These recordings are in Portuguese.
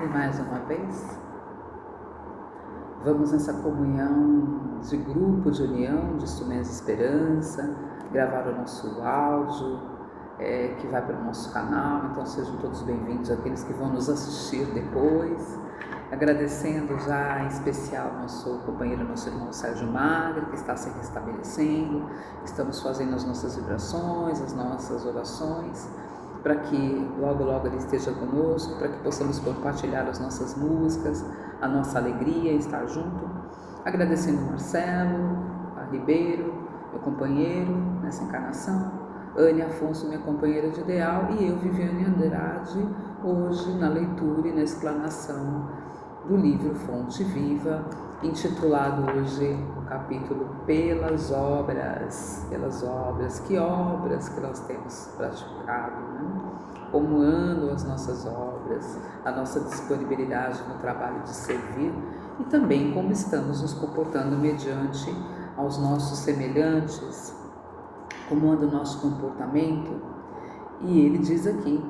E mais uma vez, vamos nessa comunhão de grupo, de união, de instrumentos de esperança, gravar o nosso áudio, que vai para o nosso canal. Então sejam todos bem-vindos, aqueles que vão nos assistir depois. Agradecendo já em especial nosso companheiro, nosso irmão Sérgio Magre, que está se restabelecendo. Estamos fazendo as nossas vibrações, as nossas orações, para que logo ele esteja conosco, para que possamos compartilhar as nossas músicas, a nossa alegria em estar junto. Agradecendo Marcelo, a Ribeiro, meu companheiro nessa encarnação, Anne Afonso, minha companheira de ideal, e eu, Viviane Andrade, hoje na leitura e na explanação do livro Fonte Viva, intitulado hoje o capítulo Pelas Obras. Que obras que nós temos praticado, né? Como andam as nossas obras, a nossa disponibilidade no trabalho de servir, e também como estamos nos comportando mediante aos nossos semelhantes, como anda o nosso comportamento. E ele diz aqui: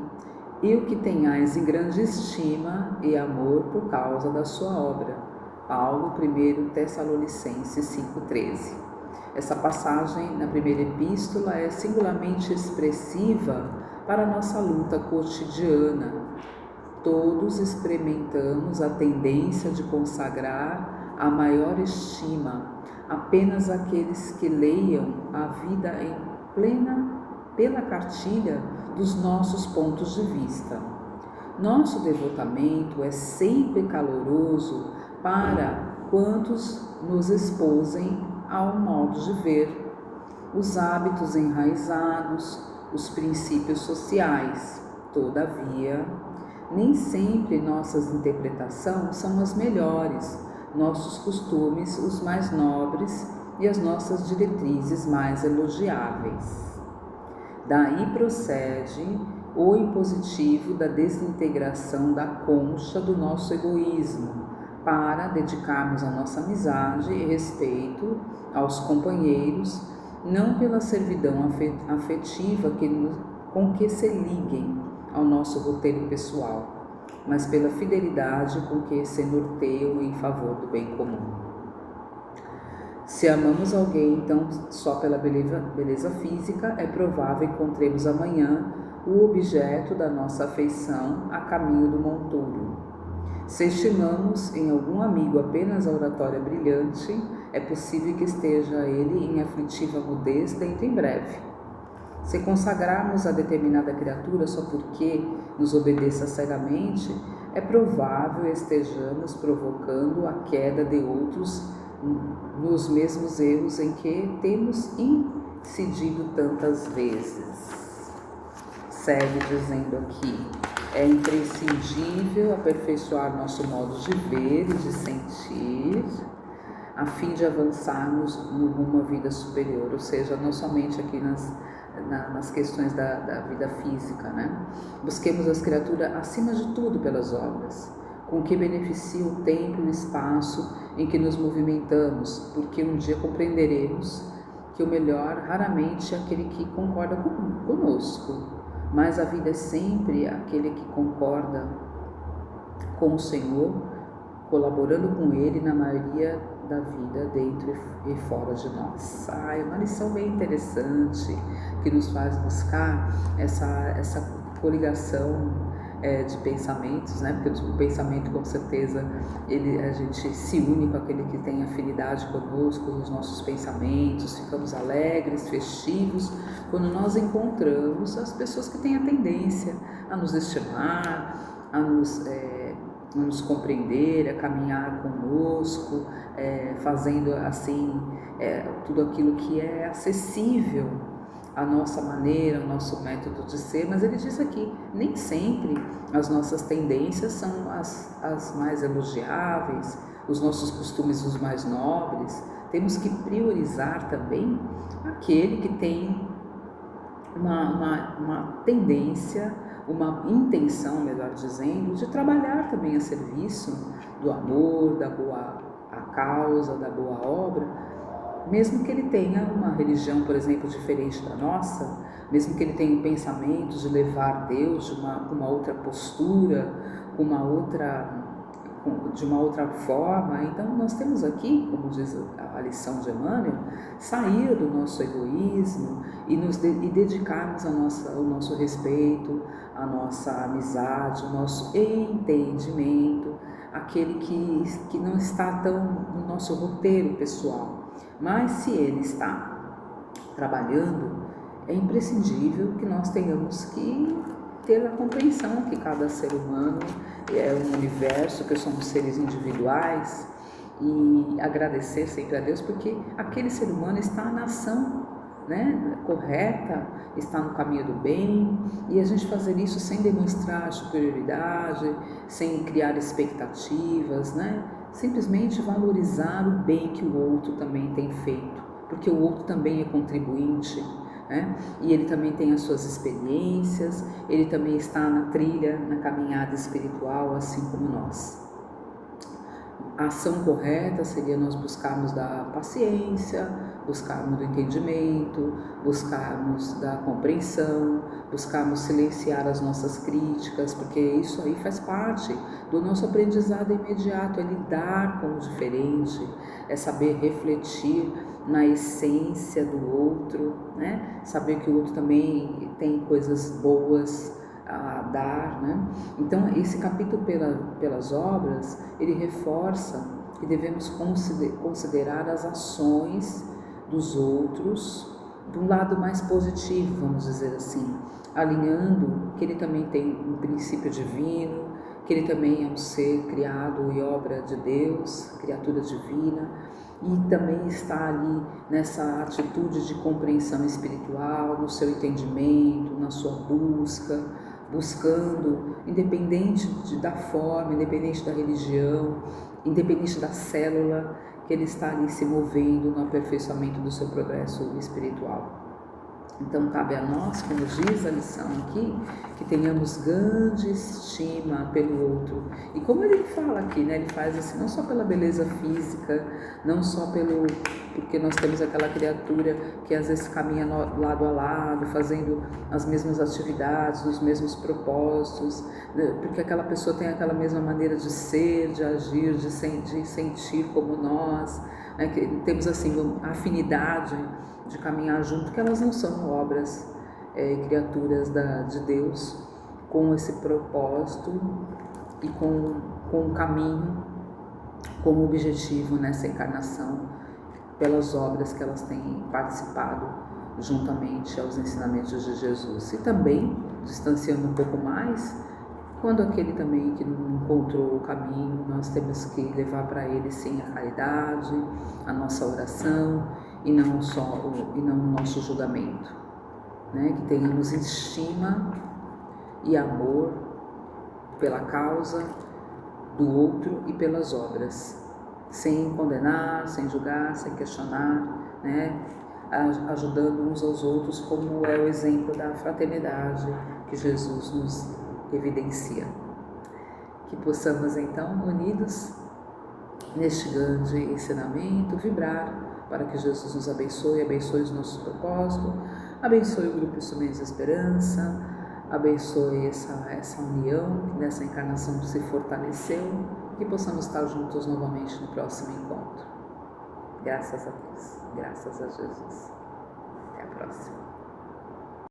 e o que tenhais em grande estima e amor por causa da sua obra. Paulo, 1 Tessalonicenses 5,13. Essa passagem na primeira epístola é singularmente expressiva para a nossa luta cotidiana. Todos experimentamos a tendência de consagrar a maior estima apenas aqueles que leiam a vida em plena pela cartilha dos nossos pontos de vista. Nosso devotamento é sempre caloroso para quantos nos exposem ao modo de ver, os hábitos enraizados, os princípios sociais. Todavia, nem sempre nossas interpretações são as melhores, nossos costumes os mais nobres e as nossas diretrizes mais elogiáveis. Daí procede o impositivo da desintegração da concha do nosso egoísmo, para dedicarmos a nossa amizade e respeito aos companheiros, não pela servidão afetiva com que se liguem ao nosso roteiro pessoal, mas pela fidelidade com que se norteiam em favor do bem comum. Se amamos alguém, então, só pela beleza física, é provável encontremos amanhã o objeto da nossa afeição a caminho do monturo. Se estimamos em algum amigo apenas a oratória brilhante, é possível que esteja ele em aflitiva mudez dentro em breve. Se consagrarmos a determinada criatura só porque nos obedeça cegamente, é provável estejamos provocando a queda de outros nos mesmos erros em que temos incidido tantas vezes. Segue dizendo aqui: é imprescindível aperfeiçoar nosso modo de ver e de sentir, a fim de avançarmos numa vida superior, ou seja, não somente aqui nas questões da vida física, né? Busquemos as criaturas acima de tudo pelas obras, com que beneficia o tempo e o espaço em que nos movimentamos, porque um dia compreenderemos que o melhor raramente é aquele que concorda conosco, mas a vida é sempre aquele que concorda com o Senhor, colaborando com Ele na maioria da vida dentro e fora de nós. É uma lição bem interessante que nos faz buscar essa coligação de pensamentos, né? Porque o pensamento, com certeza, a gente se une com aquele que tem afinidade conosco, os nossos pensamentos, ficamos alegres, festivos, quando nós encontramos as pessoas que têm a tendência a nos estimar, a nos compreender, a caminhar conosco, fazendo assim tudo aquilo que é acessível a nossa maneira, o nosso método de ser. Mas ele diz aqui, nem sempre as nossas tendências são as mais elogiáveis, os nossos costumes os mais nobres. Temos que priorizar também aquele que tem uma tendência, uma intenção, melhor dizendo, de trabalhar também a serviço do amor, da boa causa, da boa obra, mesmo que ele tenha uma religião, por exemplo, diferente da nossa, mesmo que ele tenha pensamentos de levar Deus de uma outra postura, de uma outra forma. Então nós temos aqui, como diz a lição de Emmanuel, sair do nosso egoísmo e dedicarmos o nosso respeito, a nossa amizade, o nosso entendimento, aquele que não está tão no nosso roteiro pessoal, mas se ele está trabalhando, é imprescindível que nós tenhamos que ter a compreensão que cada ser humano é um universo, que somos seres individuais, e agradecer sempre a Deus porque aquele ser humano está na ação, né, correta, está no caminho do bem, e a gente fazer isso sem demonstrar superioridade, sem criar expectativas, né, simplesmente valorizar o bem que o outro também tem feito, porque o outro também é contribuinte, né? E ele também tem as suas experiências, ele também está na trilha, na caminhada espiritual, assim como nós. A ação correta seria nós buscarmos da paciência, buscarmos do entendimento, buscarmos da compreensão, buscarmos silenciar as nossas críticas, porque isso aí faz parte do nosso aprendizado imediato, é lidar com o diferente, é saber refletir na essência do outro, né? Saber que o outro também tem coisas boas a dar, né? Então esse capítulo pelas obras, ele reforça que devemos considerar as ações dos outros de um lado mais positivo, vamos dizer assim, alinhando que ele também tem um princípio divino, que ele também é um ser criado e obra de Deus, criatura divina, e também está ali nessa atitude de compreensão espiritual, no seu entendimento, na sua buscando, independente da forma, independente da religião, independente da célula, que ele está ali se movendo no aperfeiçoamento do seu progresso espiritual. Então cabe a nós, como diz a lição aqui, que tenhamos grande estima pelo outro. E como ele fala aqui, né, ele faz assim, não só pela beleza física, não só porque nós temos aquela criatura que às vezes caminha lado a lado, fazendo as mesmas atividades, os mesmos propósitos, né, porque aquela pessoa tem aquela mesma maneira de ser, de agir, de sentir como nós, né, que temos assim a afinidade de caminhar junto, que elas não são obras, criaturas de Deus, com esse propósito e com o caminho como objetivo nessa encarnação, pelas obras que elas têm participado juntamente aos ensinamentos de Jesus. E também, distanciando um pouco mais, quando aquele também que não encontrou o caminho, nós temos que levar para ele sim a caridade, a nossa oração, e não o nosso julgamento, né? Que tenhamos estima e amor pela causa do outro e pelas obras, sem condenar, sem julgar, sem questionar, né? Ajudando uns aos outros, como é o exemplo da fraternidade que Jesus nos evidencia. Que possamos então, unidos neste grande ensinamento, vibrar para que Jesus nos abençoe os nossos propósitos, abençoe o Grupo Instrumentos da Esperança, abençoe essa união que nessa encarnação se fortaleceu, que possamos estar juntos novamente no próximo encontro. Graças a Deus, graças a Jesus. Até a próxima.